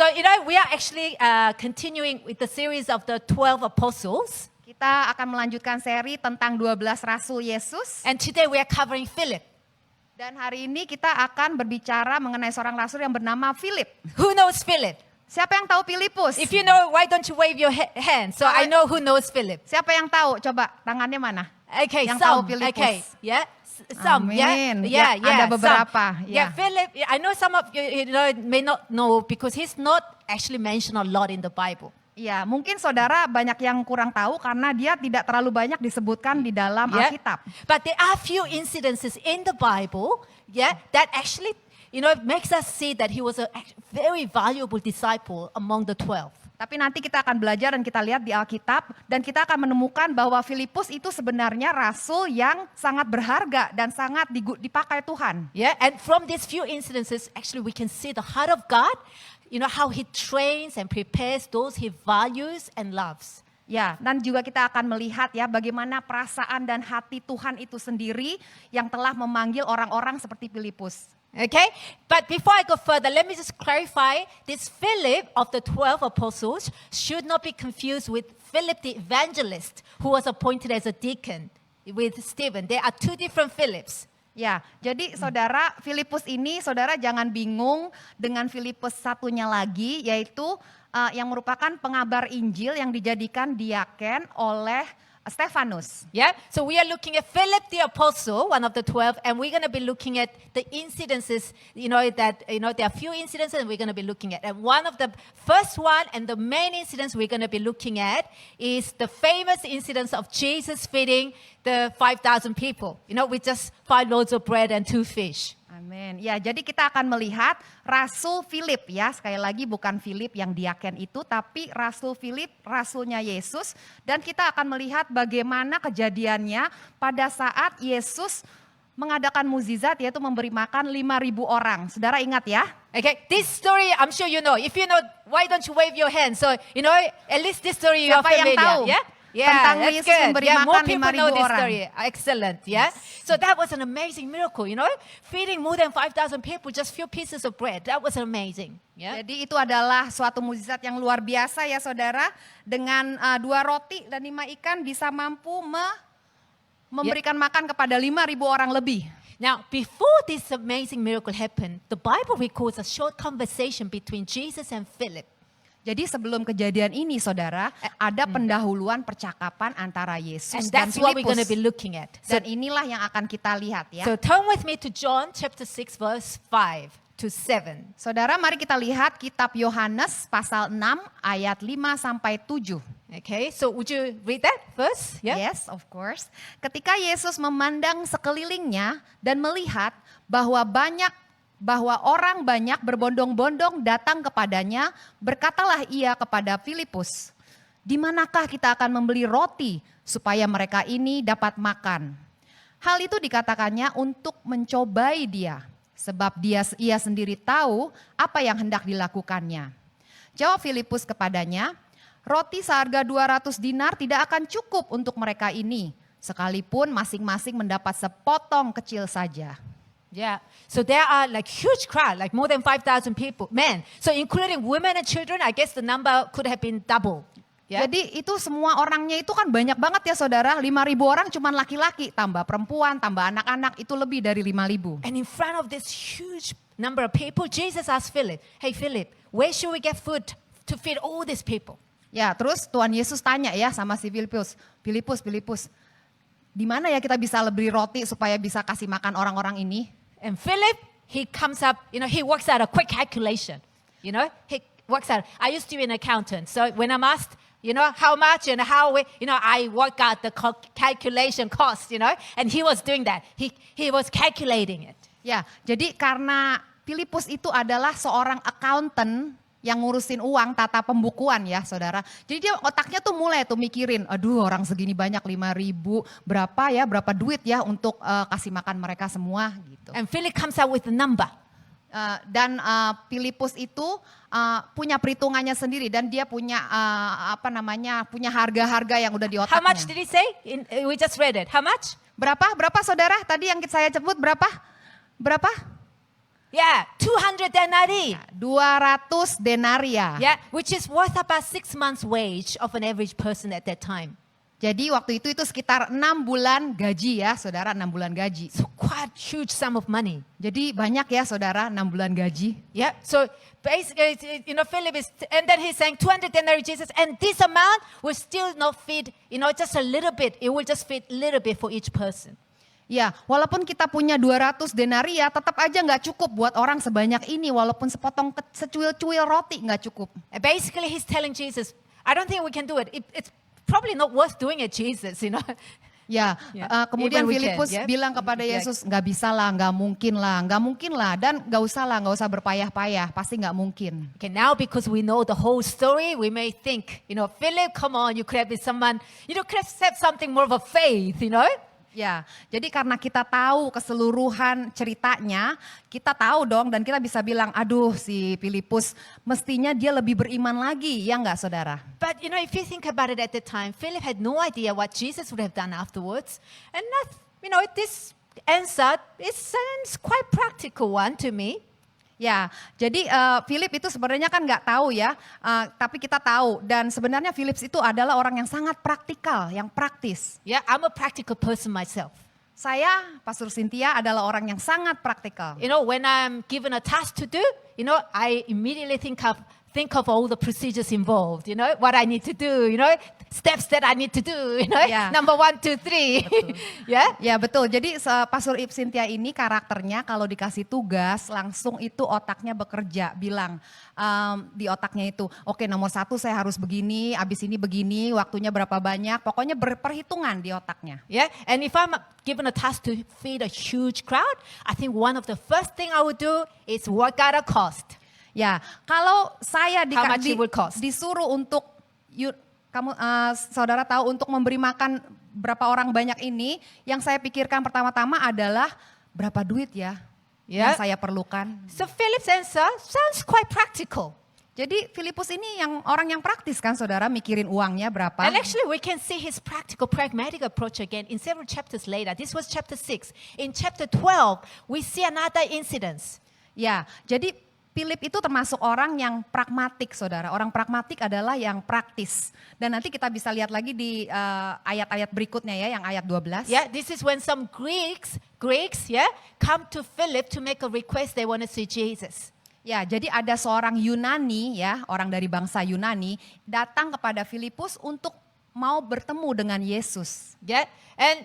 So, we are actually continuing with the series of the 12 apostles. Kita akan melanjutkan seri tentang 12 Rasul Yesus. And today we are covering Philip. Dan hari ini kita akan berbicara mengenai seorang rasul yang bernama Philip. Who knows Philip? Siapa yang tahu Filipus? If you know, why don't you wave your hand? So I know who knows Philip. Siapa yang tahu? Coba tangannya mana? Okay, yang some. tahu Filipus. Okay, yeah. Some, Amin. yeah, Ada beberapa. Some. Yeah, Philip. I know some of you may not know because he's not actually mentioned a lot in the Bible. Ya, mungkin saudara banyak yang kurang tahu karena dia tidak terlalu banyak disebutkan di dalam Alkitab. But there are few incidences in the Bible, that actually, makes us see that he was a very valuable disciple among the 12. Tapi nanti kita akan belajar dan kita lihat di Alkitab dan kita akan menemukan bahwa Filipus itu sebenarnya rasul yang sangat berharga dan sangat dipakai Tuhan. Yeah, and from these few incidences, actually we can see the heart of God, how he trains and prepares those he values and loves. Ya, dan juga kita akan melihat ya bagaimana perasaan dan hati Tuhan itu sendiri yang telah memanggil orang-orang seperti Filipus. Okay, but before I go further, let me just clarify, this Philip of the 12 apostles should not be confused with Philip the evangelist, who was appointed as a deacon with Stephen. There are two different Philips. Ya, jadi saudara Filipus ini, saudara jangan bingung dengan Filipus satunya lagi, yaitu yang merupakan pengabar Injil yang dijadikan diaken oleh Stefanus. Yeah, so we are looking at Philip the apostle, one of the 12, and we're going to be looking at the incidences, there are few incidences and we're going to be looking at. And one of the first one and the main incidents we're going to be looking at is the famous incidents of Jesus feeding the 5,000 people, with just 5 loaves of bread and 2 fish. Amin. Ya, jadi kita akan melihat Rasul Philip ya, sekali lagi bukan Philip yang diaken itu, tapi Rasul Philip, rasulnya Yesus. Dan kita akan melihat bagaimana kejadiannya pada saat Yesus mengadakan mukjizat, yaitu memberi makan 5.000 orang. Saudara ingat ya? Okay, this story I'm sure you know. If you know, why don't you wave your hand? So, at least this story you are Siapa yang familiar. tahu? Yeah? Tentang Yesus memberi makan more people 5.000 know this orang. story. Excellent, yeah. So that was an amazing miracle, feeding more than 5,000 people just few pieces of bread. That was amazing. Yeah. Jadi itu adalah suatu mukjizat yang luar biasa ya saudara. Dengan 2 roti dan 5 ikan bisa mampu memberikan makan kepada 5.000 orang lebih. Now, before this amazing miracle happened, the Bible records a short conversation between Jesus and Philip. Jadi sebelum kejadian ini saudara, ada pendahuluan percakapan antara Yesus and dan that's what we're going to Filipus. be looking at. Dan inilah yang akan kita lihat ya. So turn with me to John chapter 6 verse 5 to 7. Saudara, mari kita lihat kitab Yohanes pasal 6 ayat 5 sampai 7. Okay, so would you read that first? Yeah. Yes, of course. Ketika Yesus memandang sekelilingnya dan melihat bahwa orang banyak berbondong-bondong datang kepadanya, berkatalah ia kepada Filipus, "Di manakah kita akan membeli roti supaya mereka ini dapat makan?" Hal itu dikatakannya untuk mencobai dia, sebab ia sendiri tahu apa yang hendak dilakukannya. Jawab Filipus kepadanya, "Roti seharga 200 dinar tidak akan cukup untuk mereka ini, sekalipun masing-masing mendapat sepotong kecil saja." Yeah, so there are like huge crowd, like more than 5,000 people, men. So including women and children, I guess the number could have been double. Yeah? Jadi itu semua orangnya itu kan banyak banget ya saudara, 5.000 orang cuman laki-laki, tambah perempuan, tambah anak-anak, itu lebih dari 5.000. And in front of this huge number of people, Jesus asked Philip, "Hey Philip, where should we get food to feed all these people?" Ya, terus Tuhan Yesus tanya ya sama si Filipus, Filipus, di mana ya kita bisa beli roti supaya bisa kasih makan orang-orang ini? And Philip, he comes up, he works out a quick calculation. He works out. I used to be an accountant, so when I'm asked, how much and how, I work out the calculation cost, and he was doing that. He was calculating it. Ya, jadi karena Filipus itu adalah seorang accountant yang ngurusin uang, tata pembukuan ya saudara. Jadi dia otaknya tuh mulai tuh mikirin, aduh orang segini banyak 5.000, berapa duit ya untuk kasih makan mereka semua gitu. And Philip comes out with the number. Dan Filipus itu punya perhitungannya sendiri dan dia punya punya harga-harga yang udah di otaknya. How much did he say? We just read it. How much? Berapa saudara? Tadi yang saya sebut berapa? Yeah, 200 denarii. 200 denaria. Yeah, which is worth about 6 months' wage of an average person at that time. Jadi waktu itu sekitar 6 bulan gaji ya, saudara, 6 bulan gaji. So quite huge sum of money. Jadi banyak ya saudara, 6 bulan gaji. Yeah, so basically, Philip is, and then he's saying 200 denarii, Jesus, and this amount will still not feed, just a little bit. It will just feed a little bit for each person. Ya, walaupun kita punya 200 denaria, tetap aja nggak cukup buat orang sebanyak ini. Walaupun sepotong secuil-cuil roti nggak cukup. And basically, he's telling Jesus, I don't think we can do it. It's probably not worth doing it, Jesus, Ya, Yeah. kemudian Even we Filipus can, yeah. bilang kepada Yeah. Yesus, nggak bisa lah, nggak mungkin lah, dan nggak usah berpayah-payah, pasti nggak mungkin. Okay, now because we know the whole story, we may think, Philip, come on, you could have been someone, could have said something more of a faith, Ya, jadi karena kita tahu keseluruhan ceritanya, kita tahu dong dan kita bisa bilang, aduh si Filipus mestinya dia lebih beriman lagi, ya nggak saudara? But if you think about it at the time, Philip had no idea what Jesus would have done afterwards. And this answer, it sounds quite practical one to me. Ya, jadi Philip itu sebenarnya kan nggak tahu ya, tapi kita tahu. Dan sebenarnya Philip itu adalah orang yang sangat praktikal, yang praktis. Yeah, I'm a practical person myself. Saya, Pastor Cynthia adalah orang yang sangat praktikal. When I'm given a task to do, I immediately think of all the procedures involved, what I need to do, steps that I need to do, Yeah. number 1, 2, 3. Yeah? Ya betul, jadi Pastor Cynthia ini karakternya kalau dikasih tugas langsung itu otaknya bekerja, bilang di otaknya itu, oke nomor 1 saya harus begini, abis ini begini, waktunya berapa banyak, pokoknya berperhitungan di otaknya. Yeah, and if I'm given a task to feed a huge crowd, I think one of the first thing I would do is work out a cost. Ya, kalau saya How much it would cost? disuruh untuk, saudara tahu untuk memberi makan berapa orang banyak ini, yang saya pikirkan pertama-tama adalah berapa duit ya yang Yeah. saya perlukan. So Philip's answer sounds quite practical. Jadi Filipus ini orang yang praktis kan saudara, mikirin uangnya berapa. And actually we can see his practical, pragmatic approach again in several chapters later. This was chapter 6. In chapter 12, we see another incident. Ya, jadi Philip itu termasuk orang yang pragmatik saudara. Orang pragmatik adalah yang praktis. Dan nanti kita bisa lihat lagi di ayat-ayat berikutnya ya, yang ayat 12. Yeah, this is when some Greeks, come to Philip to make a request. They want to see Jesus. Ya, jadi ada seorang Yunani ya, orang dari bangsa Yunani, datang kepada Filipus untuk mau bertemu dengan Yesus. Yeah, and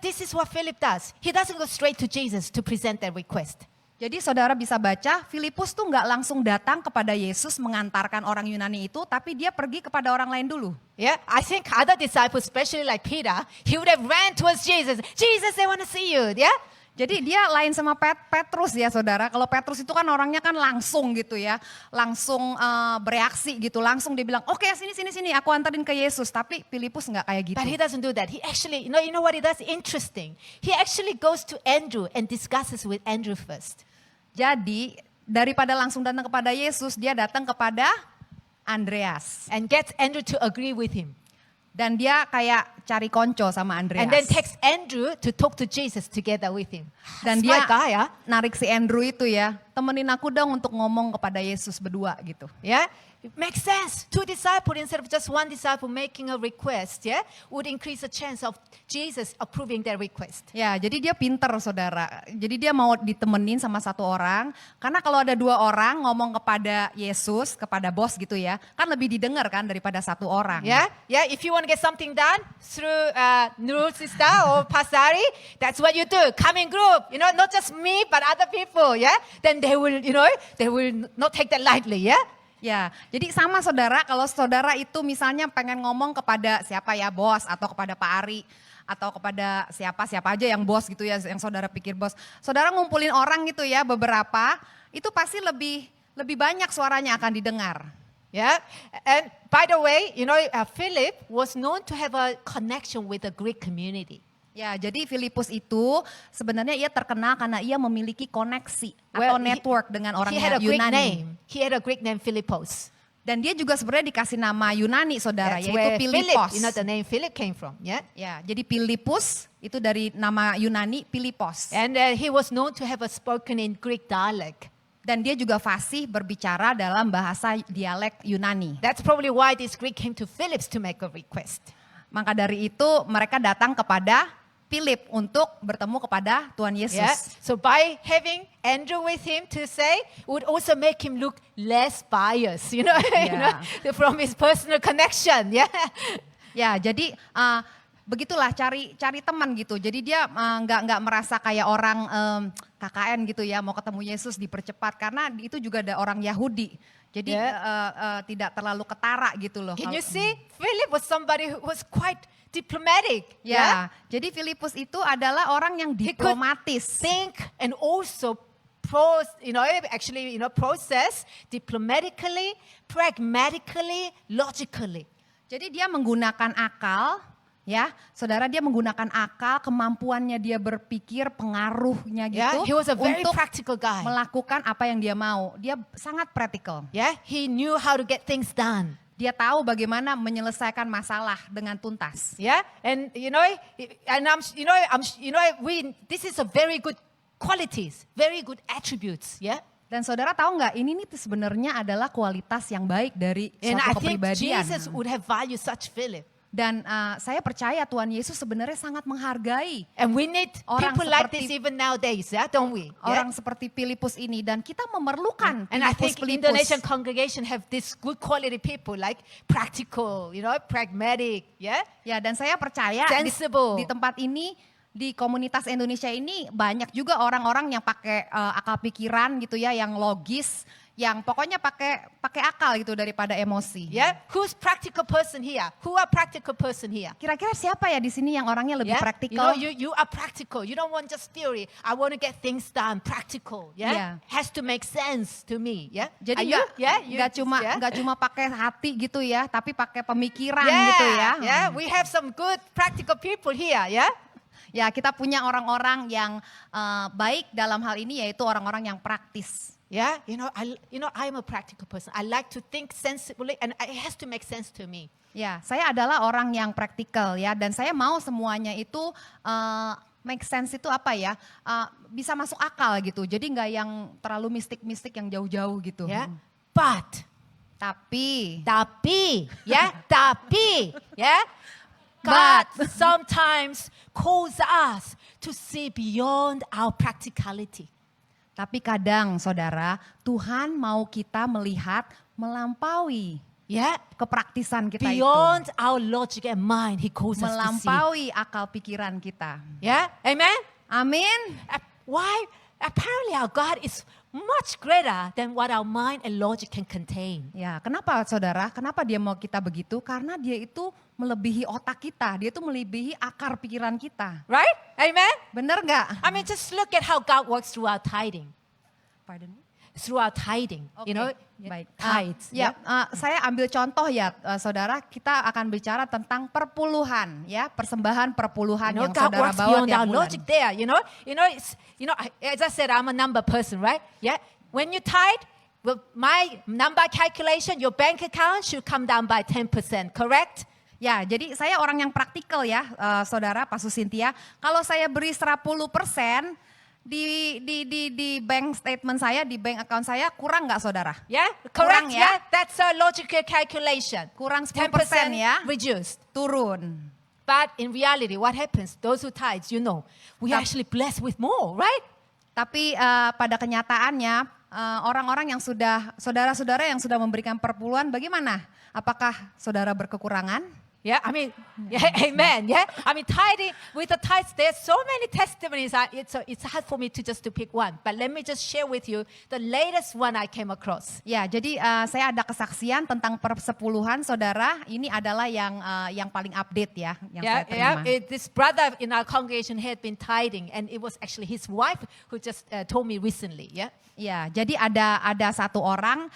this is what Philip does. He doesn't go straight to Jesus to present that request. Jadi saudara bisa baca, Filipus tuh nggak langsung datang kepada Yesus mengantarkan orang Yunani itu, tapi dia pergi kepada orang lain dulu. Yeah, I think other disciples, especially like Peter, he would have ran towards Jesus. Jesus, they want to see you. Yeah. Jadi dia lain sama Petrus ya saudara. Kalau Petrus itu kan orangnya kan langsung gitu ya, langsung bereaksi gitu, langsung dia bilang, oke sini, aku antarin ke Yesus. Tapi Filipus nggak kayak gitu. But he doesn't do that. He actually, you know what he does? Interesting. He actually goes to Andrew and discusses with Andrew first. Jadi daripada langsung datang kepada Yesus, dia datang kepada Andreas. And gets Andrew to agree with him. Dan dia kayak cari konco sama Andreas. And then takes Andrew to talk to Jesus together with him. Dan Smart dia guy, yeah? narik si Andrew itu ya, temenin aku dong untuk ngomong kepada Yesus berdua gitu. Yeah, it makes sense. 2 disciples instead of just 1 disciple making a request, yeah, would increase the chance of Jesus approving their request. Ya, jadi dia pinter saudara. Jadi dia mau ditemenin sama satu orang. Karena kalau ada 2 orang ngomong kepada Yesus, kepada bos gitu ya, kan lebih didengar kan daripada 1 orang. Yeah, yeah. If you want to get something done through Nurul Sister or Pasari, that's what you do. Come in group, not just me but other people. Yeah, then they will, they will not take that lightly. Yeah. Ya, jadi sama saudara, kalau saudara itu misalnya pengen ngomong kepada siapa ya, bos atau kepada Pak Ari atau kepada siapa aja yang bos gitu ya, yang saudara pikir bos. Saudara ngumpulin orang gitu ya, beberapa, itu pasti lebih banyak suaranya akan didengar. Yeah, and by the way, Philip was known to have a connection with the Greek community. Ya, jadi Filipus itu sebenarnya ia terkenal karena ia memiliki koneksi atau network dengan orang he had a Greek Yunani. name. He had a Greek name, Philippos. Dan dia juga sebenarnya dikasih nama Yunani, saudara, That's yaitu where Filipos. Philip, the name Philip came from. Yeah. Ya, jadi Filipus itu dari nama Yunani Filipos. And he was known to have a spoken in Greek dialect. Dan dia juga fasih berbicara dalam bahasa dialek Yunani. That's probably why this Greek came to Philip to make a request. Maka dari itu mereka datang kepada Philip untuk bertemu kepada Tuhan Yesus. Yeah. So by having Andrew with him to say would also make him look less biased, Yeah. from his personal connection. Yeah. Ya, jadi begitulah cari teman gitu. Jadi dia nggak merasa kayak orang KKN gitu ya, mau ketemu Yesus dipercepat karena itu juga ada orang Yahudi. Jadi tidak terlalu ketara gitu loh. Can you see? Philip was somebody who was quite diplomatic. Ya, jadi Filipus itu adalah orang yang diplomatis. Think and also process diplomatically, pragmatically, logically. Jadi dia menggunakan akal, ya, saudara, dia menggunakan akal, kemampuannya dia berpikir, pengaruhnya gitu, Yeah, he was a very untuk practical guy. melakukan apa yang dia mau. Dia sangat praktikal. Yeah, he knew how to get things done. Dia tahu bagaimana menyelesaikan masalah dengan tuntas. Yeah, and this is a very good qualities, very good attributes. Yeah, Dan saudara tahu nggak, ini nih sebenarnya adalah kualitas yang baik dari and I suatu think kepribadian. Jesus would have valued such Philip. Dan saya percaya Tuhan Yesus sebenarnya sangat menghargai And we need Orang people like seperti- this even nowadays, yeah, don't we? Yeah? orang seperti Filipus ini, dan kita memerlukan And I think Filipus. Indonesian congregation have this good quality people like practical, pragmatic, yeah? Ya, dan saya percaya di Sensible. tempat ini, di komunitas Indonesia ini banyak juga orang-orang yang pakai akal pikiran gitu ya, yang logis, yang pokoknya pakai akal gitu daripada emosi. Yeah? Who's practical person here? Who are practical person here? Kira-kira siapa ya di sini yang orangnya lebih Yeah? praktikal? You are practical. You don't want just theory. I want to get things done. Practical. Yeah. Yeah. Has to make sense to me. Yeah. Jadi Are you? Yeah. nggak cuma pakai hati gitu ya, tapi pakai pemikiran Yeah. gitu ya. Yeah. We have some good practical people here. Yeah. Ya, kita punya orang-orang yang baik dalam hal ini, yaitu orang-orang yang praktis. Yeah. I'm a practical person. I like to think sensibly, and it has to make sense to me. Ya, saya adalah orang yang praktikal ya, dan saya mau semuanya itu make sense itu apa ya, bisa masuk akal gitu. Jadi nggak yang terlalu mistik-mistik yang jauh-jauh gitu. Yeah. But, Tapi, yeah, yeah. God sometimes calls us to see beyond our practicality. tapi kadang saudara, Tuhan mau kita melihat melampaui Yeah. kepraktisan kita itu. Beyond our logic and mind, He calls us to see. Melampaui akal pikiran kita. Yeah. Amen. Amin. Why? Apparently our God is much greater than what our mind and logic can contain. Ya, kenapa saudara? Kenapa dia mau kita begitu? Karena dia itu melebihi otak kita, dia itu melebihi akar pikiran kita. Right? Amen. Bener nggak? I mean, just look at how God works through our tithing. Pardon me? Through our tithing. Oke, baik. Tithes. Ya, saya ambil contoh ya, saudara. Kita akan bicara tentang perpuluhan, ya, persembahan perpuluhan yang God saudara works bawa beyond tiap our bulan. logic there. As I said, I'm a number person, right? Yeah. When you tithe, with my number calculation, your bank account should come down by 10%, correct? Ya, jadi saya orang yang praktikal ya, saudara, Pak Susintia. Kalau saya beri 10% di bank statement saya, di bank account saya, kurang nggak saudara? Yeah, Kurang correct. ya? Yeah, that's a logical calculation. Kurang 10% 10% ya, reduced. turun. But in reality, what happens? Those who tithe, we Tap- actually blessed with more, right? Tapi pada kenyataannya, orang-orang yang sudah, saudara-saudara yang sudah memberikan perpuluhan, bagaimana? Apakah saudara berkekurangan? Yeah, I mean, yeah, amen. Yeah, I mean, tithing with the tithes, there's so many testimonies. It's hard for me to pick one. But let me just share with you the latest one I came across. Ya, jadi saya ada kesaksian tentang persepuluhan, saudara. Ini adalah yang paling update ya, yang saya terima. This brother in our congregation had been tithing, and it was actually his wife who just told me recently. Yeah. Ya, jadi ada satu orang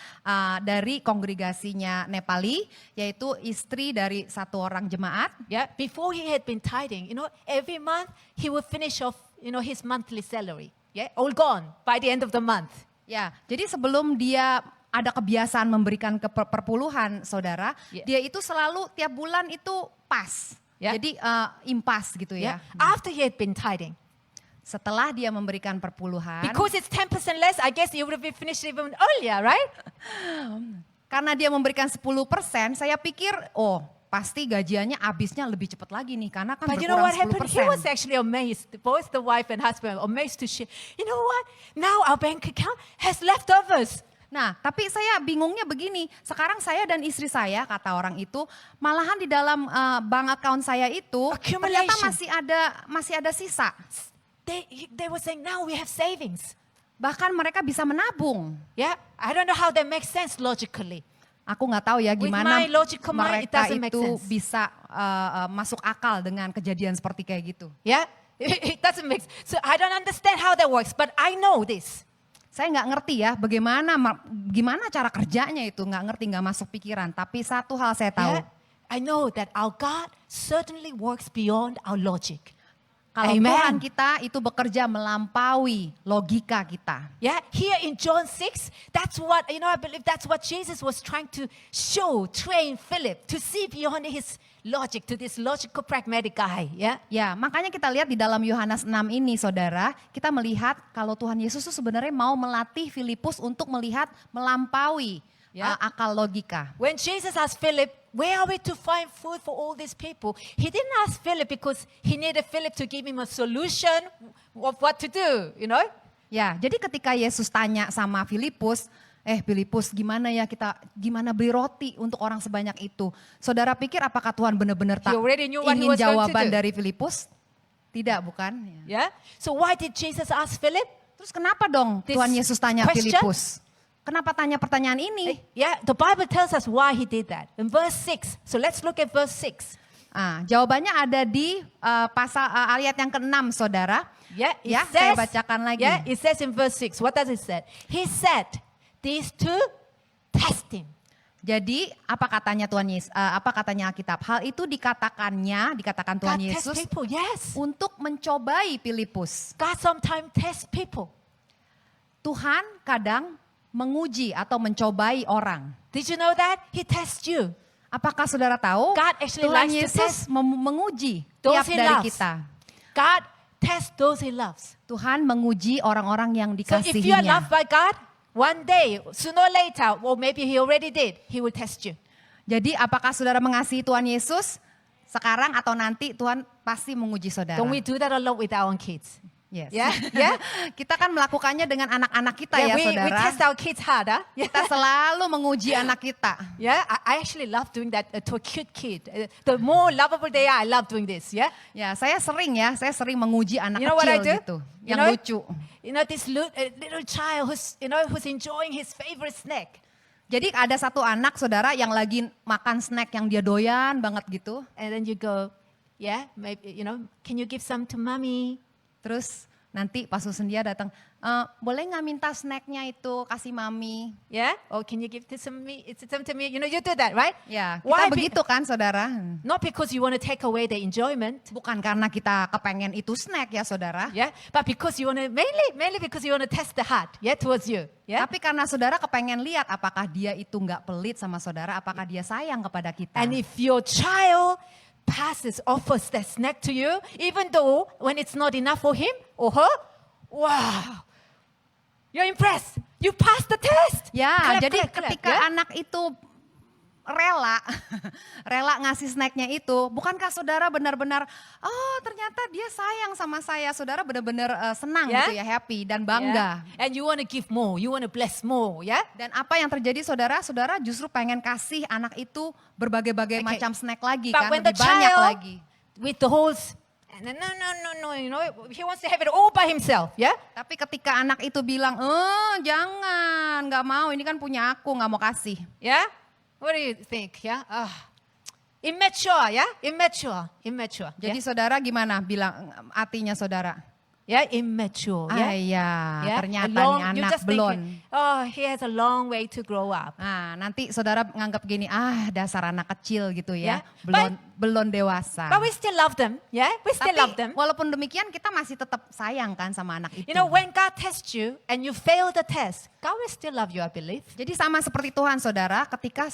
dari kongregasinya Nepali, yaitu istri dari satu orang jemaat. Yeah. Before he had been tithing, every month he would finish off, his monthly salary. Yeah, all gone by the end of the month. Ya, jadi sebelum dia ada kebiasaan memberikan perpuluhan, saudara, Yeah. dia itu selalu tiap bulan itu pas. Yeah. Jadi impas gitu Yeah. ya. After he had been tithing. Setelah dia memberikan perpuluhan, Because it's 10% less, I guess you would have been finished even earlier, right? karena dia memberikan 10%, saya pikir, oh pasti gajiannya habisnya lebih cepat lagi nih, karena kan But you know what berkurang happened? He was 10%. actually amazed. Both the wife and husband were amazed to share. You know what? Now our bank account has leftovers. Nah, tapi saya bingungnya begini, sekarang saya dan istri saya, kata orang itu, malahan di dalam bank account saya itu, ternyata Accumulation. masih ada sisa. They were saying, now we have savings. Bahkan mereka bisa menabung. Yeah, I don't know how that makes sense logically. Aku nggak tahu ya With gimana my logical mind, it mereka doesn't make itu sense. bisa masuk akal dengan kejadian seperti kayak gitu. Yeah, it doesn't make. So I don't understand how that works, but I know this. Saya nggak ngerti ya gimana cara kerjanya itu, nggak ngerti, nggak masuk pikiran. Tapi satu hal saya tahu, Yeah, I know that our God certainly works beyond our logic. kalau Amen. Tuhan kita itu bekerja melampaui logika kita. Yeah, here in John 6, that's what, I believe that's what Jesus was trying to train Philip to see beyond his logic, to this logical pragmatic guy. Yeah. Ya, makanya kita lihat di dalam Yohanes 6 ini, saudara, kita melihat kalau Tuhan Yesus itu sebenarnya mau melatih Filipus untuk melihat melampaui Ya. akal logika. When Jesus asked Philip, where are we to find food for all these people? He didn't ask Philip because he needed Philip to give him a solution of what to do, Ya, jadi ketika Yesus tanya sama Filipus, Filipus gimana beli roti untuk orang sebanyak itu? Saudara pikir apakah Tuhan benar-benar tak He already knew what he ingin was going to jawaban do. dari Filipus? Tidak, bukan? Yeah. So why did Jesus ask Philip? Terus kenapa dong This Tuhan Yesus tanya question? Filipus? Kenapa tanya pertanyaan ini? Yeah, the Bible tells us why he did that. In verse 6. So let's look at verse 6. Jawabannya ada di pasal ayat yang ke-6, saudara. Yeah, it Ya, saya bacakan lagi. Yeah, it says in verse 6. What does it say? He said these to test him. Jadi apa katanya Tuhan Yesus? Apa katanya Alkitab? Hal itu dikatakan Tuhan God tests Yesus people, yes. untuk mencobai Filipus. God sometimes tests people. Tuhan kadang menguji atau mencobai orang. Did you know that? He tests you. Apakah saudara tahu? God actually Tuhan likes to Yesus test menguji those tiap he dari loves. kita. God tests those he loves. Tuhan menguji orang-orang yang So if you are dikasihinya. loved by God, one day, sooner or later, or maybe he already did, he will test you. Jadi apakah saudara mengasihi Tuhan Yesus? Sekarang atau nanti Tuhan pasti menguji saudara. Don't we do that a lot with our own kids? Yes. Yeah, yeah. Kita kan melakukannya dengan anak-anak kita Yeah, ya we saudara. test our kids hard, huh? Yeah. Kita selalu menguji anak kita. Yeah, I actually love doing that to a cute kid. The more lovable they are, I love doing this. Yeah. Ya, saya sering menguji anak You know what I kecil do? gitu, You yang know? lucu. This little child who's enjoying his favorite snack, Jadi ada satu anak saudara yang lagi makan snack yang dia doyan banget gitu. and then you go, yeah, maybe can you give some to mommy? Terus nanti pas Susan dia datang, boleh nggak minta snacknya itu kasih mami? Yeah, or can you give some to me? You do that, right? Ya, kita Why? begitu kan saudara. Not because you want to take away the enjoyment. Bukan karena kita kepengen itu snack ya saudara. Yeah, but because you want to mainly because you want to test the heart, yeah, towards you, yeah. Tapi karena saudara kepengen lihat apakah dia itu nggak pelit sama saudara, apakah dia sayang kepada kita. And if your child offers that snack to you, even though when it's not enough for him or her, wow, you're impressed. You passed the test. Ya, Clap, jadi clap, clap, ketika ya? anak itu rela ngasih snacknya itu, bukankah saudara benar-benar, oh ternyata dia sayang sama saya, saudara benar-benar senang Ya? gitu ya, happy dan bangga. Yeah. And you want to give more, you want to bless more, yeah? Dan apa yang terjadi saudara justru pengen kasih anak itu berbagai-bagai Okay. macam snack lagi But kan, when the lebih banyak child lagi. with the holes, no, he wants to have it all by himself, yeah? Tapi ketika anak itu bilang, jangan, nggak mau, ini kan punya aku, nggak mau kasih. Yeah? What do you think, yeah? Immature, yeah? Immature. Jadi yeah? saudara gimana bilang hatinya saudara? Yeah, immature. Yeah. Iya, Yeah, ternyata nih you anak just think, belum. oh, he has a long way to grow up. Nah, nanti saudara nganggap gini, dasar anak kecil gitu Yeah, ya, belum dewasa. But we still love them. Yeah, we still love them. Tapi walaupun demikian kita masih tetap sayang kan sama anak itu. You know, when God tests you and you fail the test, God will still love you, I believe. Jadi sama seperti Tuhan saudara, ketika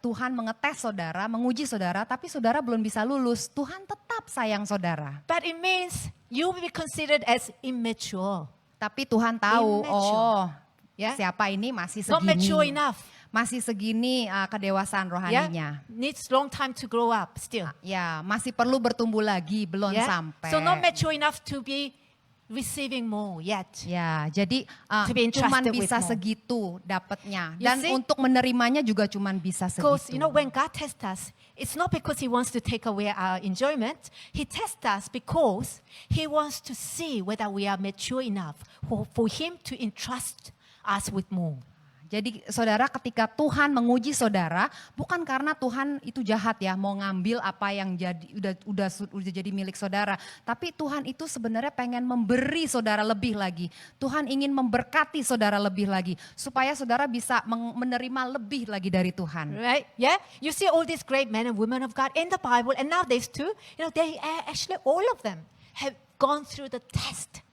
Tuhan mengetes saudara, menguji saudara, tapi saudara belum bisa lulus, Tuhan tetap sayang saudara. But it means you will be considered as immature. Tapi Tuhan tahu, Immature. Yeah. siapa ini masih Not mature segini. enough. Masih segini kedewasaan rohaninya. Yeah, needs long time to grow up still. Ya, masih perlu bertumbuh lagi, belum Yeah, sampai. so not mature enough to be receiving more yet. Ya, jadi To be cuman entrusted with bisa more. segitu dapatnya. You Dan see? untuk menerimanya juga cuman bisa Because segitu. you know when God tests us, it's not because He wants to take away our enjoyment. He tests us because He wants to see whether we are mature enough for Him to entrust us with more. Jadi saudara, ketika Tuhan menguji saudara, bukan karena Tuhan itu jahat ya, mau ngambil apa yang udah jadi milik saudara, tapi Tuhan itu sebenarnya pengen memberi saudara lebih lagi. Tuhan ingin memberkati saudara lebih lagi supaya saudara bisa menerima lebih lagi dari Tuhan. Right? Yeah? You see all these great men and women of God in the Bible, and nowadays too, you know, they actually all of them have gone through the test.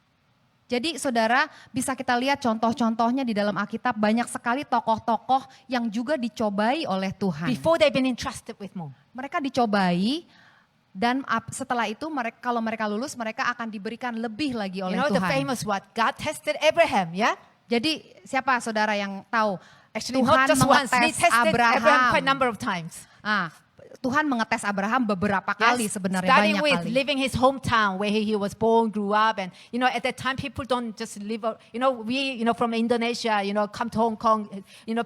Jadi saudara, bisa kita lihat contoh-contohnya di dalam Alkitab, banyak sekali tokoh-tokoh yang juga dicobai oleh Tuhan. Before they've been entrusted with more. Mereka dicobai dan setelah itu kalau mereka lulus, mereka akan diberikan lebih lagi You oleh know the Tuhan. famous what? God tested Abraham, yeah? Jadi siapa saudara yang tahu? Actually, Tuhan not just once. He mengetes tested Abraham quite a Abraham. number of times. Tuhan mengetes Abraham beberapa kali sebenarnya, starting banyak with kali. living his hometown where he was born, grew up, and you know at that time people don't just live. You know we from Indonesia, come to Hong Kong.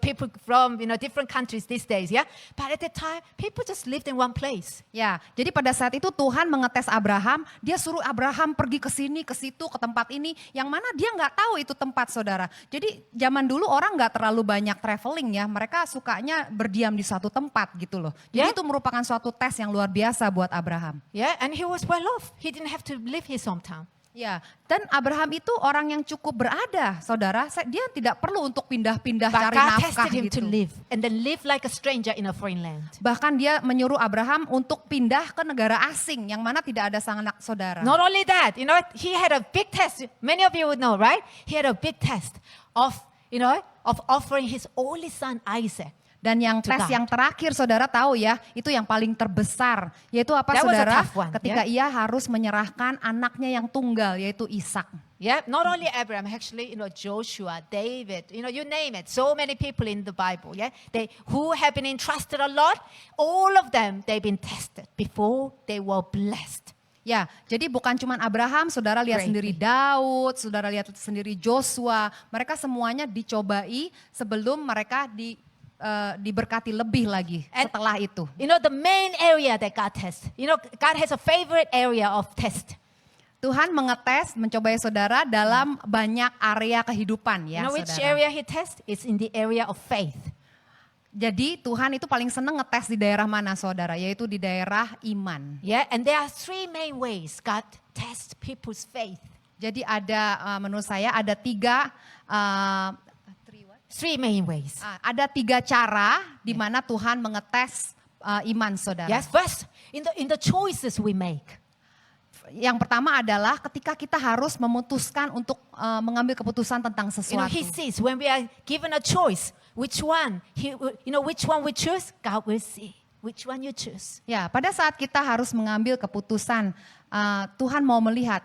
People from different countries these days, yeah. But at that time people just lived in one place. Ya, jadi pada saat itu Tuhan mengetes Abraham, dia suruh Abraham pergi ke sini, ke situ, ke tempat ini, yang mana dia nggak tahu itu tempat saudara. Jadi zaman dulu orang nggak terlalu banyak traveling ya, mereka sukanya berdiam di suatu tempat gitu loh. Jadi Ya. itu merupakan suatu tes yang luar biasa buat Abraham. Yeah, and he was well off. He didn't have to leave his hometown. Ya, dan Abraham itu orang yang cukup berada, saudara. Dia tidak perlu untuk pindah-pindah But cari God nafkah tested him to gitu. live and then live like a stranger in a foreign land. Bahkan dia menyuruh Abraham untuk pindah ke negara asing yang mana tidak ada sang anak saudara. Not only that, he had a big test. Many of you would know, right? He had a big test of offering his only son Isaac. Dan yang tes God. yang terakhir saudara tahu ya, itu yang paling terbesar. Yaitu apa That was a saudara? tough one, Ketika ia harus menyerahkan anaknya yang tunggal yaitu Ishak. Yeah, not only Abraham, actually, Joshua, David, you name it. So many people in the Bible, yeah, who have been entrusted a lot. All of them, they've been tested before they were blessed. Ya, jadi bukan cuma Abraham, saudara lihat Greatly. sendiri Daud, saudara lihat sendiri Joshua. Mereka semuanya dicobai sebelum mereka diberkati lebih lagi And- setelah itu. The main area that God tests. God has a favorite area of test. Tuhan mengetes, mencobai saudara dalam banyak area kehidupan ya Which saudara. area He tests? It's in the area of faith. Jadi Tuhan itu paling senang ngetes di daerah mana saudara? Yaitu di daerah iman. Yeah, and there are three main ways God tests people's faith. Jadi ada menurut saya ada Three main ways. ada tiga cara di mana Tuhan mengetes iman saudara. Yes, first, in the choices we make. Yang pertama adalah ketika kita harus memutuskan untuk mengambil keputusan tentang sesuatu. He sees when we are given a choice, which one we choose, God will see which one you choose. Ya, pada saat kita harus mengambil keputusan, Tuhan mau melihat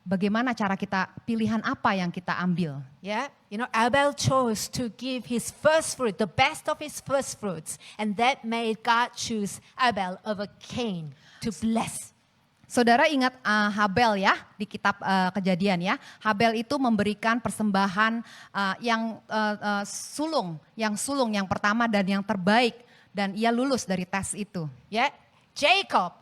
bagaimana cara kita, pilihan apa yang kita ambil. Yeah, Abel chose to give his first fruit, the best of his first fruits, and that made God choose Abel over Cain to bless. Saudara ingat Habel ya di kitab Kejadian ya. Habel itu memberikan persembahan yang sulung yang pertama dan yang terbaik, dan ia lulus dari tes itu. Yeah, Jacob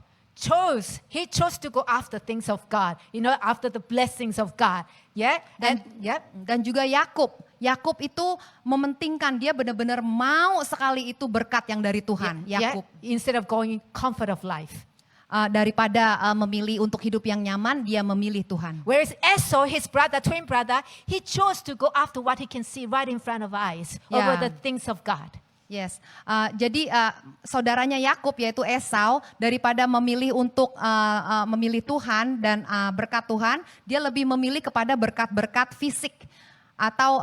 he chose to go after things of God, after the blessings of God. Yeah, Dan juga Yakub itu mementingkan, dia benar-benar mau sekali itu berkat yang dari Tuhan. Yakub. instead of going comfort of life. daripada memilih untuk hidup yang nyaman, dia memilih Tuhan. Whereas Esau, his brother, twin brother, he chose to go after what he can see right in front of eyes over Yeah. the things of God. Yes, jadi saudaranya Yakub yaitu Esau daripada memilih untuk memilih Tuhan dan berkat Tuhan, dia lebih memilih kepada berkat-berkat fisik atau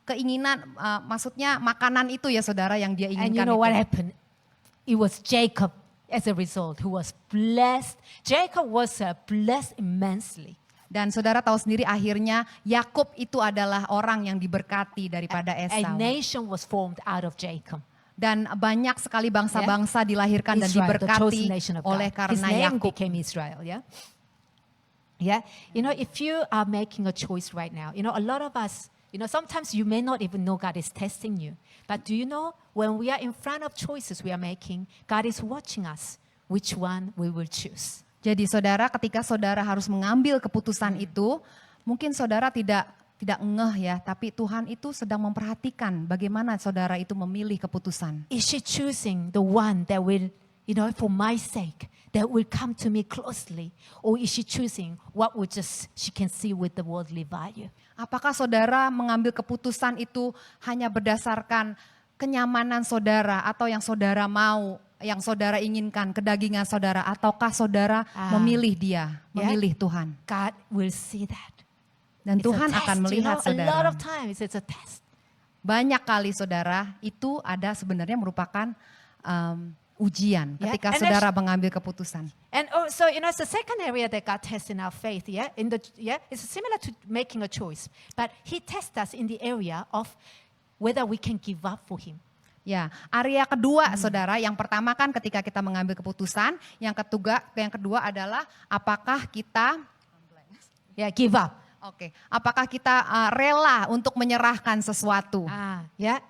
keinginan, maksudnya makanan itu ya saudara yang dia And inginkan. you know what itu. happened? It was Jacob as a result who was blessed. Jacob was blessed immensely. Dan saudara tahu sendiri akhirnya Yakub itu adalah orang yang diberkati daripada A Esau. nation was formed out of Jacob. Dan banyak sekali bangsa-bangsa dilahirkan dan Israel, the chosen diberkati nation of oleh God. His karena name Yakub. became Israel, yeah? Yeah, you know, if you are making a choice right now, you know, a lot of us, you know, sometimes you may not even know God is testing you. But do you know, when we are in front of choices we are making, God is watching us, which one we will choose. Jadi saudara, ketika saudara harus mengambil keputusan itu, mungkin saudara tidak ngeh ya, tapi Tuhan itu sedang memperhatikan bagaimana saudara itu memilih keputusan. Is she choosing the one that will, you know, for my sake, that will come to me closely? Or is she choosing what would just she can see with the worldly value? Apakah saudara mengambil keputusan itu hanya berdasarkan kenyamanan saudara atau yang saudara mau, yang saudara inginkan, kedagingan saudara, ataukah saudara memilih dia, memilih Tuhan? God will see that. Dan It's a Tuhan test, akan you melihat know, a lot saudara. of times it's a test. Banyak kali saudara, itu ada sebenarnya merupakan ujian Yeah, ketika and saudara mengambil keputusan. And also, you know, it's the second area that God tests in our faith, yeah? It's similar to making a choice. But He tests us in the area of whether we can give up for Him. Ya, area kedua saudara, yang pertama kan ketika kita mengambil keputusan, yang kedua adalah apakah kita Give up. apakah kita rela untuk menyerahkan sesuatu? Yeah.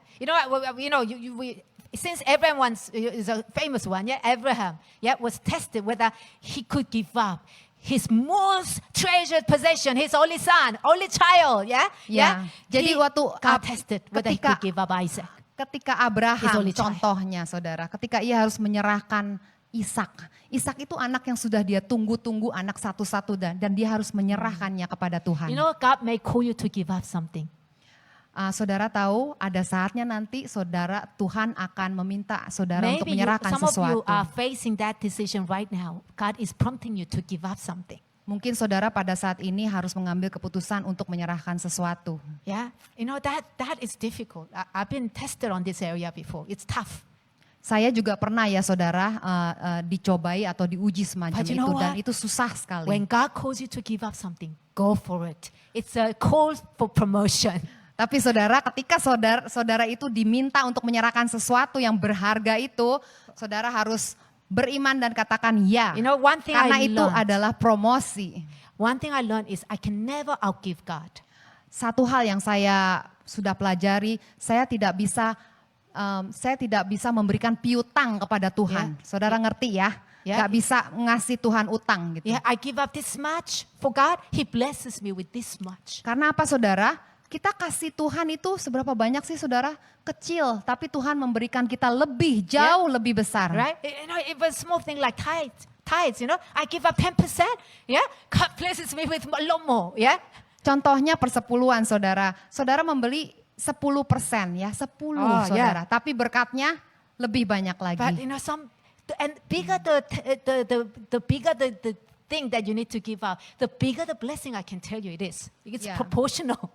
Since Abraham is a famous one, yeah, Abraham, was tested whether he could give up his most treasured possession, his only son, only child, Jadi waktu God tested whether he ketika could give up Isaac. Ketika His Abraham, only child. contohnya saudara, ketika ia harus menyerahkan Ishak. Ishak itu anak yang sudah dia tunggu-tunggu, anak satu-satu dan dia harus menyerahkannya kepada Tuhan. You know, God may call you to give up something. Saudara tahu ada saatnya nanti Tuhan akan meminta saudara untuk menyerahkan some of you sesuatu. are facing that decision right now. God is prompting you to give up something. Mungkin saudara pada saat ini harus mengambil keputusan untuk menyerahkan sesuatu. Yeah, you know that is difficult. I've been tested on this area before. It's tough. Saya juga pernah ya saudara dicobai atau diuji semacam But you itu know dan what? itu susah sekali. When God calls you to give up something, go for it. It's a call for promotion. Tapi saudara, ketika saudara itu diminta untuk menyerahkan sesuatu yang berharga itu, saudara harus beriman dan katakan ya. You know, one thing Karena I itu learned. adalah promosi. One thing I learned is I can never outgive God. Satu hal yang saya sudah pelajari, saya tidak bisa memberikan piutang kepada Tuhan. Saudara ngerti ya? Yeah. Gak bisa ngasih Tuhan utang gitu. Yeah, I give up this much for God. He blesses me with this much. Karena apa saudara? Kita kasih Tuhan itu seberapa banyak sih saudara? Kecil, tapi Tuhan memberikan kita lebih, jauh lebih besar. Right? You know, even small thing like tithes, you know, I give up 10%, yeah? God blesses me with a lot more, yeah? Contohnya persepuluhan saudara. Saudara membeli 10% ya, 10 saudara. Tapi berkatnya lebih banyak lagi. But you know, and bigger the bigger the thing that you need to give up, the bigger the blessing I can tell you it is. It's Yeah. proportional.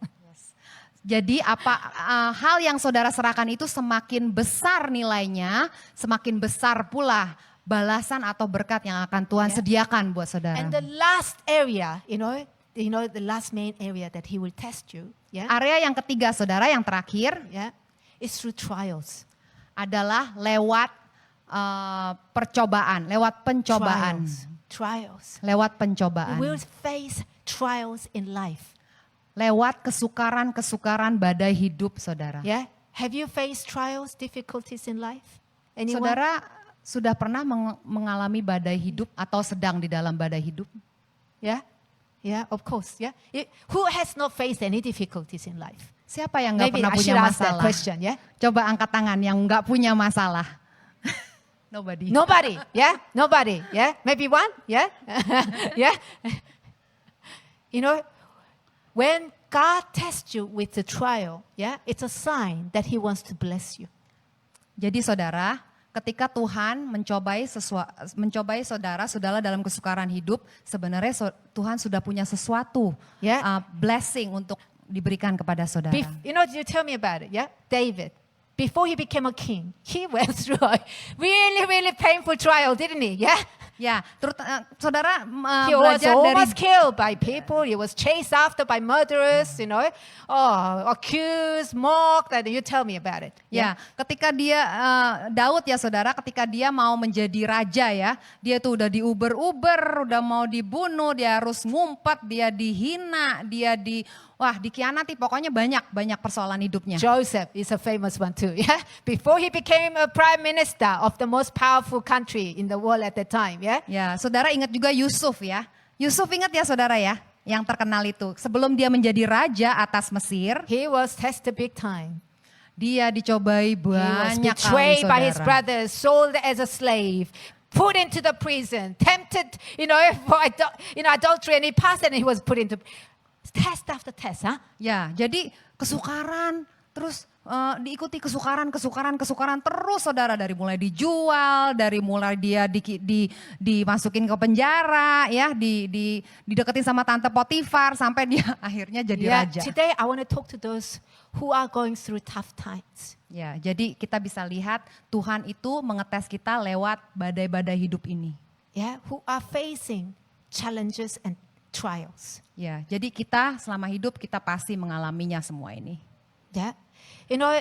Jadi hal yang saudara serahkan itu semakin besar nilainya, semakin besar pula balasan atau berkat yang akan Tuhan sediakan buat saudara. And the last area, you know, the last main area that He will test you, Area yang ketiga saudara, yang terakhir is through trials. adalah lewat percobaan, lewat pencobaan. Trials. Lewat pencobaan. We will face trials in life. Lewat kesukaran badai hidup saudara. Yeah. Have you faced trials, difficulties in life? Anyone? Saudara sudah pernah mengalami badai hidup atau sedang di dalam badai hidup? Yeah. Yeah, of course. Yeah. Who has not faced any difficulties in life? Siapa yang nggak Maybe pernah I punya should ask that masalah? question, yeah? Coba angkat tangan yang nggak punya masalah. Nobody. Nobody, yeah? Nobody, yeah? Maybe one, yeah? Yeah? You know, when God tests you with the trial, yeah, it's a sign that He wants to bless you. Jadi saudara, ketika Tuhan mencobai saudara dalam kesukaran hidup, sebenarnya Tuhan sudah punya sesuatu, Yeah. blessing untuk diberikan kepada saudara. You know, you tell me about it, yeah? David, before he became a king, he went through a really, really painful trial, didn't he? Yeah? Ya, saudara He was belajar dari almost killed by people. He was chased after by murderers, you know. Oh, accused, mocked. And you tell me about it. Ya, ketika dia Daud ya saudara, ketika dia mau menjadi raja ya, dia tuh udah diuber-uber, udah mau dibunuh, dia harus ngumpet, dia dihina, dia dikhianati, pokoknya banyak persoalan hidupnya. Joseph is a famous one too. Yeah, before he became a prime minister of the most powerful country in the world at that time. Yeah. Ya, saudara ingat juga Yusuf ya. Yusuf ingat ya saudara ya, yang terkenal itu. Sebelum dia menjadi raja atas Mesir, He was tested big time. dia dicobai He was banyak kali betrayed by his saudara. brothers, sold as a slave, put into the prison, tempted, for adultery, and he passed it, and he was put into test after test, huh? Ya, jadi kesukaran, terus diikuti kesukaran terus saudara, dari mulai dijual, dari mulai dia dimasukin ke penjara, ya, dideketin sama tante Potifar sampai dia akhirnya jadi Yeah. raja. Today I want to talk to those who are going through tough times. Ya, jadi kita bisa lihat Tuhan itu mengetes kita lewat badai-badai hidup ini. Yeah, who are facing challenges and trials. Ya, jadi kita selama hidup kita pasti mengalaminya semua ini. Yeah.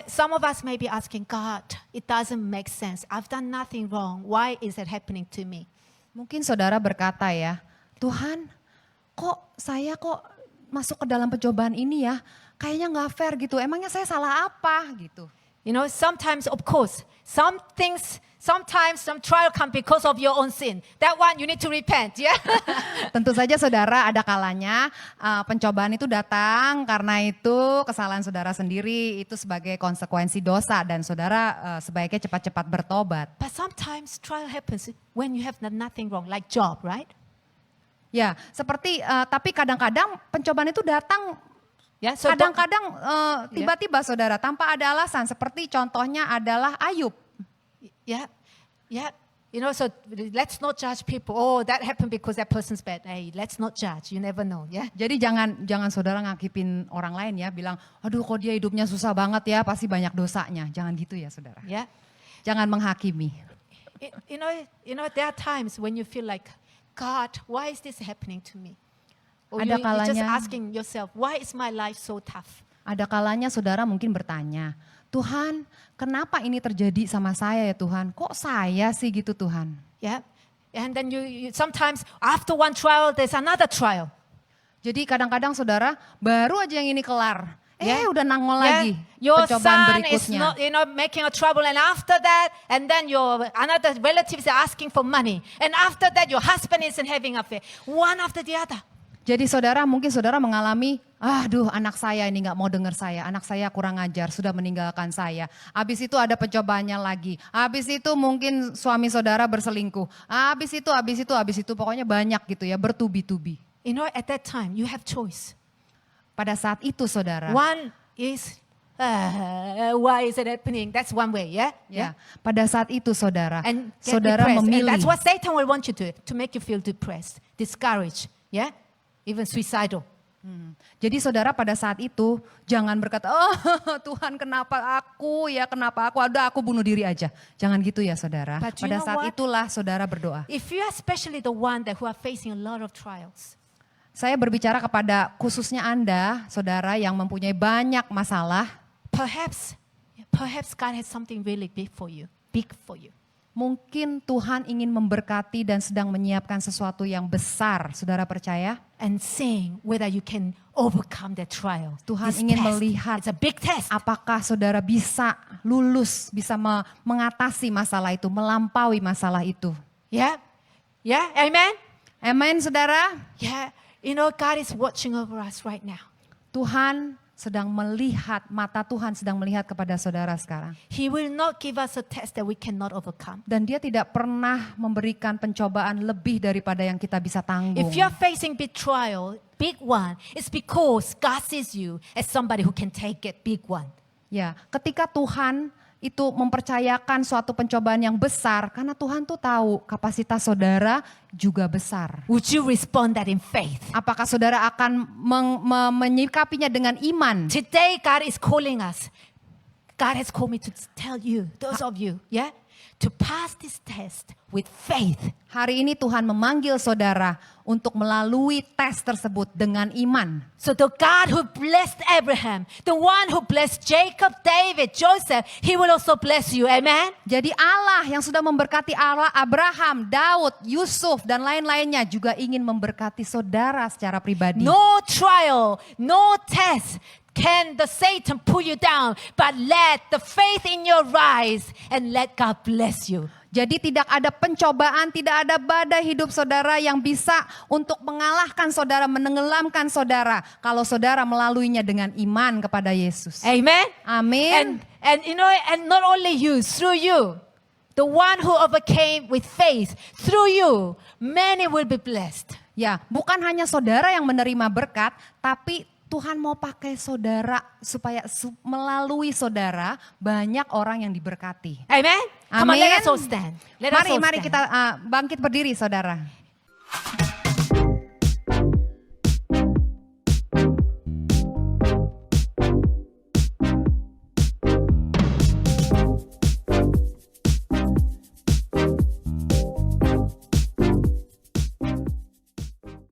Some of us may be asking, God, it doesn't make sense. I've done nothing wrong. Why is it happening to me? Mungkin saudara berkata ya, Tuhan, saya masuk ke dalam pencobaan ini ya, kayaknya nggak fair gitu. Emangnya saya salah apa gitu? Sometimes, of course, sometimes some trial come because of your own sin. That one you need to repent, yeah? Tentu saja saudara, ada kalanya pencobaan itu datang karena itu kesalahan saudara sendiri, itu sebagai konsekuensi dosa dan saudara sebaiknya cepat-cepat bertobat. But sometimes trial happens when you have done nothing wrong, like Job, right? Ya, tapi kadang-kadang pencobaan itu datang Yeah, so kadang-kadang tiba-tiba saudara tanpa ada alasan, seperti contohnya adalah Ayub. yeah. So let's not judge people. Oh, that happened because that person's bad. Hey, let's not judge. You never know, yeah? Jadi jangan saudara ngakipin orang lain ya, bilang, aduh kok dia hidupnya susah banget ya, pasti banyak dosanya. Jangan gitu ya saudara. Yeah. Jangan menghakimi. There are times when you feel like, God, why is this happening to me? Or Ada you're just kalanya- asking yourself, why is my life so tough? Ada kalanya saudara mungkin bertanya, Tuhan kenapa ini terjadi sama saya ya Tuhan? Kok saya sih gitu Tuhan? Yeah. And then you sometimes after one trial, there's another trial. Jadi kadang-kadang saudara baru aja yang ini kelar. Yeah. Udah nangol Yeah. lagi Your pencobaan son is berikutnya. not, making a trouble, and after that, and then your another relatives are asking for money, and after that, your husband isn't having affair. One after the other. Jadi saudara mungkin saudara mengalami, aduh anak saya ini nggak mau dengar saya, anak saya kurang ajar, sudah meninggalkan saya. Habis itu ada pencobaannya lagi, habis itu mungkin suami saudara berselingkuh, habis itu, pokoknya banyak gitu ya, bertubi-tubi. At that time, you have choice. Pada saat itu saudara, One is, why is it happening? That's one way, yeah? ya, pada saat itu saudara, And get saudara depressed. And memilih. that's what Satan will want you to make you feel depressed, discouraged, yeah? Even suicidal. Jadi saudara pada saat itu jangan berkata, oh Tuhan kenapa aku, udah aku bunuh diri aja. Jangan gitu ya saudara. But you Pada know saat what? itulah saudara berdoa. If you are especially the one who are facing a lot of trials, Saya berbicara kepada khususnya Anda, saudara yang mempunyai banyak masalah. perhaps God has something really big for you. Mungkin Tuhan ingin memberkati dan sedang menyiapkan sesuatu yang besar, saudara percaya? And seeing whether you can overcome that trial. Tuhan This ingin test. melihat It's a big test. apakah saudara bisa lulus, bisa mengatasi masalah itu, melampaui masalah itu. Yeah? Yeah? Amen? Amin saudara? Yeah. God is watching over us right now. Tuhan sedang melihat, mata Tuhan sedang melihat kepada saudara sekarang. He will not give us a test that we cannot overcome. Dan dia tidak pernah memberikan pencobaan lebih daripada yang kita bisa tanggung. If you're facing big trial, big one, it's because God sees you as somebody who can take it, big one. Ya, ketika Tuhan itu mempercayakan suatu pencobaan yang besar, karena Tuhan tuh tahu kapasitas saudara juga besar. Would you respond that in faith? Apakah saudara akan menyikapinya dengan iman? Today, God is calling us. God has called me to tell you, those of you, yeah, to pass this test with faith. Hari ini Tuhan memanggil saudara untuk melalui tes tersebut dengan iman. So the God who blessed Abraham, the one who blessed Jacob, David, Joseph, He will also bless you. Amen? Jadi Allah yang sudah memberkati Allah, Abraham, Daud, Yusuf, dan lain-lainnya juga ingin memberkati saudara secara pribadi. No trial, no test can the Satan pull you down, but let the faith in your rise and let God bless you. Jadi tidak ada pencobaan, tidak ada badai hidup saudara yang bisa untuk mengalahkan saudara, menenggelamkan saudara. Kalau saudara melaluinya dengan iman kepada Yesus. Amen? Amin. And you know, and not only you, through you, the one who overcame with faith, through you, many will be blessed. Ya, bukan hanya saudara yang menerima berkat, tapi Tuhan mau pakai saudara supaya melalui saudara banyak orang yang diberkati. Amen? Come on, Amin. let us all stand. Let us all Mari stand. kita bangkit berdiri saudara.